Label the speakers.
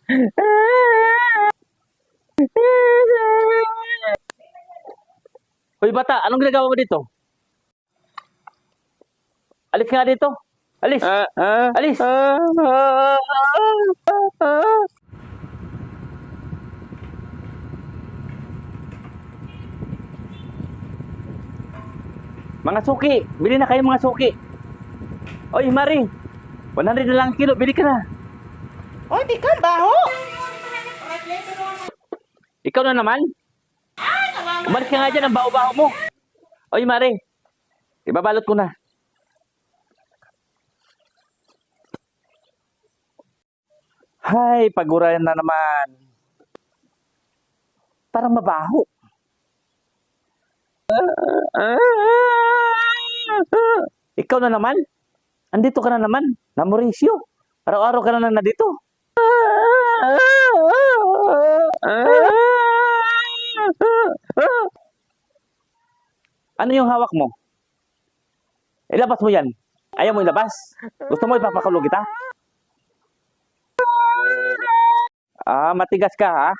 Speaker 1: Hoy bata, anong ginagawa mo dito? Alis ka nga dito. Alis. Alis. Mga suki. Bili na kayo mga suki. Oy, Mari. 100 na lang kilo. Bili ka na.
Speaker 2: Oy, di ka, baho!
Speaker 1: Ikaw na naman. Umalis ka nga dyan ang baho-baho mo. Oy, Mari. Ibabalot ko na. Hay, pagurayan na naman. Parang mabaho. Ikaw na naman? Andito ka na naman, na Mauricio. Araw-araw ka na lang na dito. Ano yung hawak mo? Ilabas mo yan. Ayaw mo ilabas? Gusto mo ipapakulong kita? Ah, matigas ka ha?